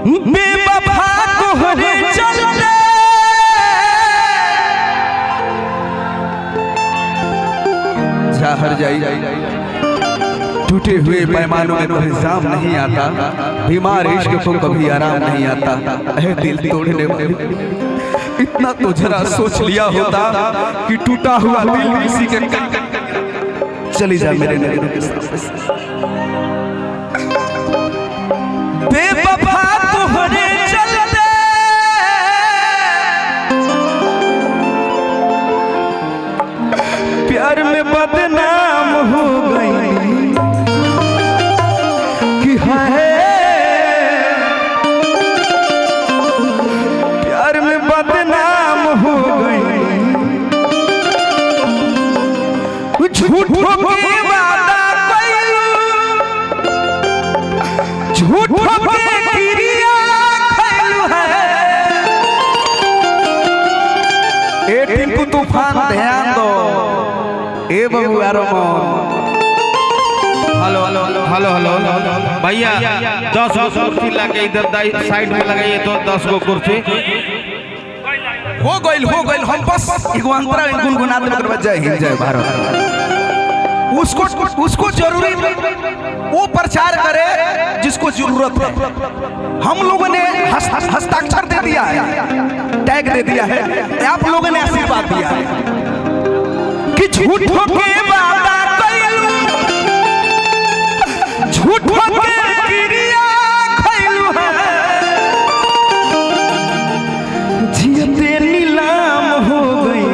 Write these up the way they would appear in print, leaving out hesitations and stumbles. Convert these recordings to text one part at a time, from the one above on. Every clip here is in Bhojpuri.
बेवफा तोहरे चलते जहर जाई टूटे हुए पैमानों में कोई जाम नहीं आता, बीमार इश्क को कभी आराम नहीं आता। ऐ दिल तोड़ने वाले, इतना तो जरा सोच लिया होता कि टूटा हुआ दिल किसी के चली जा मेरे नैनों के सामने से। बेवफा तोहरे चलते प्यार में बदनाम हो गई कि है प्यार में बदनाम हो गई। झूठों के वादा झूठों के क्रिया खैलू है। ए टिंकू तूफान ध्यान दो, ए बबुआ Raman. Hello hello hello hello भैया 10 कुर्सी लगे इधर साइड में लगाइए तो 10 गो कुर्सी हो गइल हम बस एगो अंतरा गुनगुनाते मतलब जय हिंद जय भारत। उसको जरूरी वो प्रचार करे जिसको जरूरत है। हम लोगों ने हस्ताक्षर दे दिया है, टैग दे दिया है, आप लोगों ने आशीर्वाद दिया है कि झूठों के वादा झूठों के क्रिया खैलू है। जियते नीलाम हो गई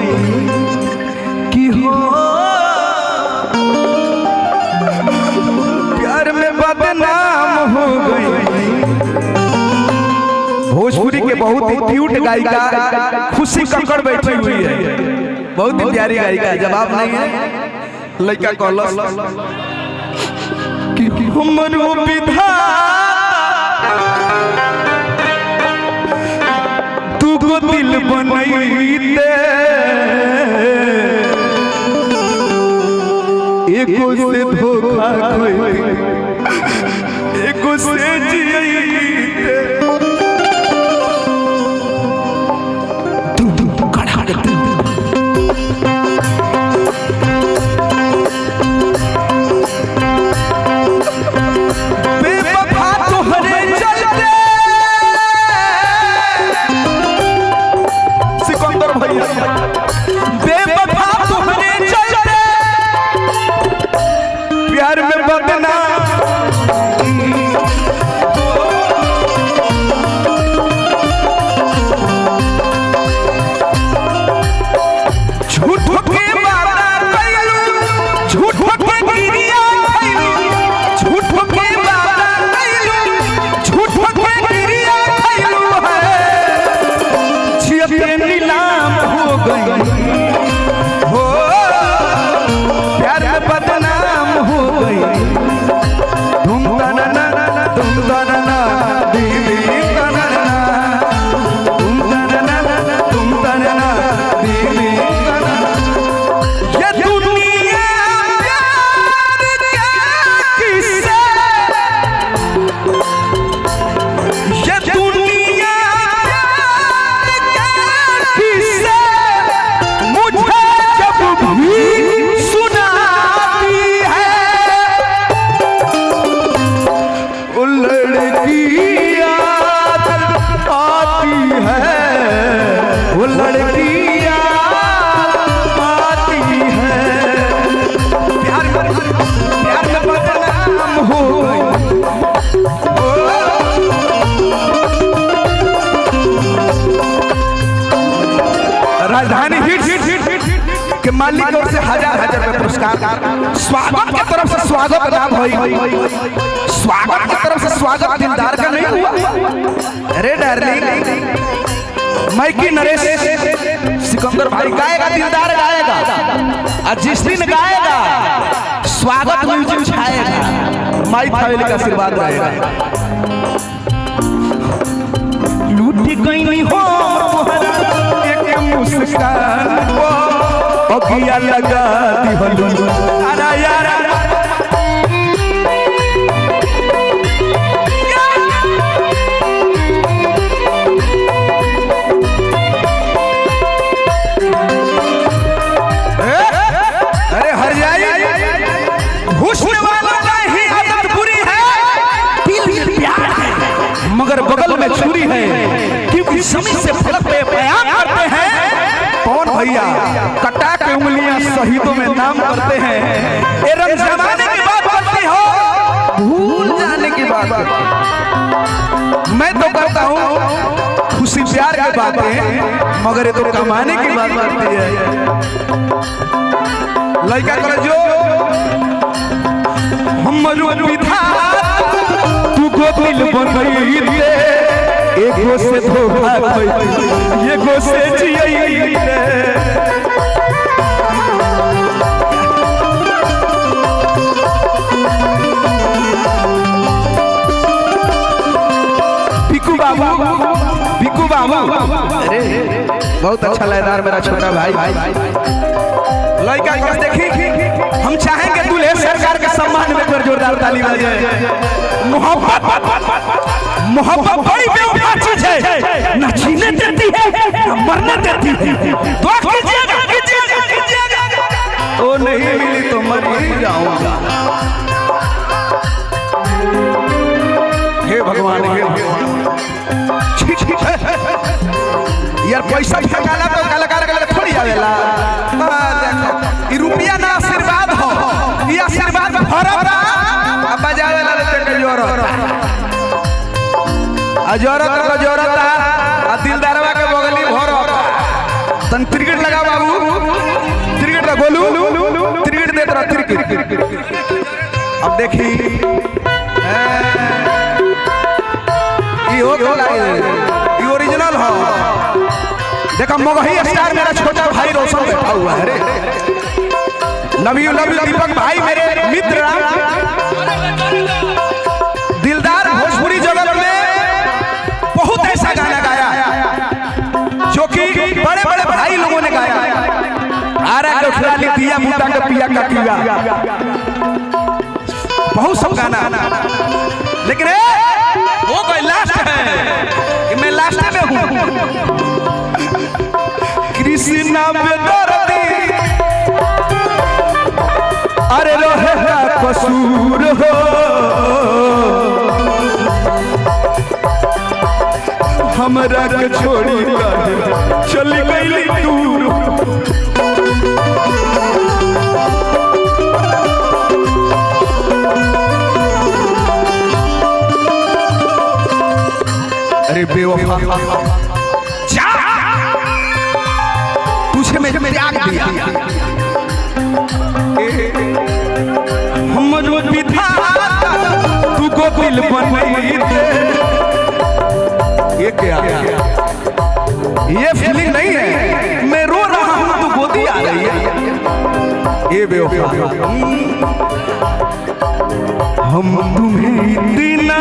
कि हो प्यार में बदनाम हो गई। भोजपुरी के बहुत ही क्यूट गायिका खुशी कक्कड़ बैठी हुई है, बहुत ही प्यारी गायिका, जवाब नहीं है। लड़का कॉलस कि हमरो विधा तू गो दिल बनैते एको से धोखा खोई एको से जियैते। तू कड़ा के प्यार में बदनाम झूठों के वादा कैलू झूठों के क्रिया खैलू झूठों के वादा कैलू झूठों के क्रिया खैलू है। जियते नीलाम हो गई हो प्यार में बदनाम हो गई। तुम तनना दीदी तनना तुम तनना दीदी ये दुनिया प्यार क्या किससे ये दुनिया प्यार क्या किससे मुझे जब भी सुनाती है। वो लड़की याद आती है, वो लड़की याद आती है। प्यार में बदनाम हो गई। राजधानी हिट के मालिक ओर से हजार रुपए पुरस्कार। स्वागत की तरफ से स्वागत नाम हुई, स्वागत की तरफ से स्वागत दिलदार का नहीं हुआ। अरे डार्लिंग माइकी नरेश सिकंदर भाई गाएगा, दिलदार गाएगा, और जिस दिन गाएगा स्वागत म्यूजिक छाएगा, माई थावेली का आशीर्वाद रहेगा। लूट गई हो एक मुस्कान अगिया लगा दी अरे यार मगर बगल में छुरी है, क्योंकि समय से फलक पे बयान करते हैं। कौन भैया कटा के उंगलियां शहीदों में नाम करते हैं। ये रंग जमाने की बात करती हो, भूल जाने की बात करती। मैं तो करता हूँ खुशी प्यार की बातें, मगर ये तो कमाने की बात करती है। लड़का कर जो हमरो विधाता तू गोदिल बनई दे, एगो से धोखा खई एगो से जियई रे। बिकू बाबू अरे बहुत अच्छा लयदार मेरा छोटा भाई। लड़का के देखी हम चाहेंगे दूल्हे सरकार के सम्मान में कर जोरदार ताली बजाए। मोहब्बत बड़ी बेवफा चीज है, न जीने देती है न मरने देती है। दुआ कीजिएगा कीजिएगा कीजिएगा, ओ नहीं मिली तो मर ही जाऊंगा। हे भगवान हे भगवान, यार पैसा फेंकाला तो कलाकार के लिए थोड़ी आवेला। देखो ई रुपया ना आशीर्वाद हो, ई आशीर्वाद भरता अब बजावे ला लेते जोरत आ जोरत को जोरत आ दिलदारवा के बगली भरत। तन क्रिकेट लगा बाबू, क्रिकेट का गोलू क्रिकेट देत रहा क्रिकेट। अब देखी ई हो खेला ई ओरिजिनल हो। देखा मगही स्टार मेरा छोटा भाई रोशन बैठा हुआ है। लव यू दीपक भाई मेरे मित्र। दिलदार भोजपुरी जगत में बहुत ऐसा गाना गाया जो कि बड़े बड़े भाई लोगों ने गाया। आ रहा है खिला दिया बूटा का पिया का किया, बहुत सब गाना। लेकिन वो कोई लास्ट है कि मैं लास्ट में हूँ। कृष्णा बेदर्दी अरे रोहे का कसूर हो, हमरा के छोड़ी चली गई दूर। अरे बेवफा जा, तुझे मेरे त्याग दिया। हमरो विधाता तू गोदिल बनई दे। ये क्या ये फीलिंग नहीं है, मैं रो रहा हूँ तू गोदी आ रही है। ये बेवफा हम तुम्हें इतना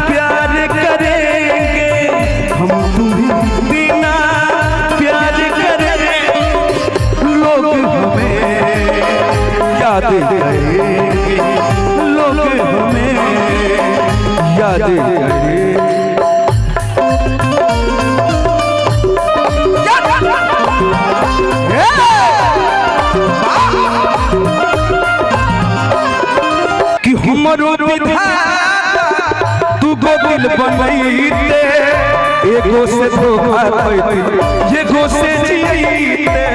प्यार करेंगे, हम तुम्हें इतना प्यार करेंगे, लोग हमें याद करेंगे, लोग हमें याद करेंगे। कि हमरो विधाता तू गोदिल बनई दे, एगो से धोखा खई एगो से जियई दे।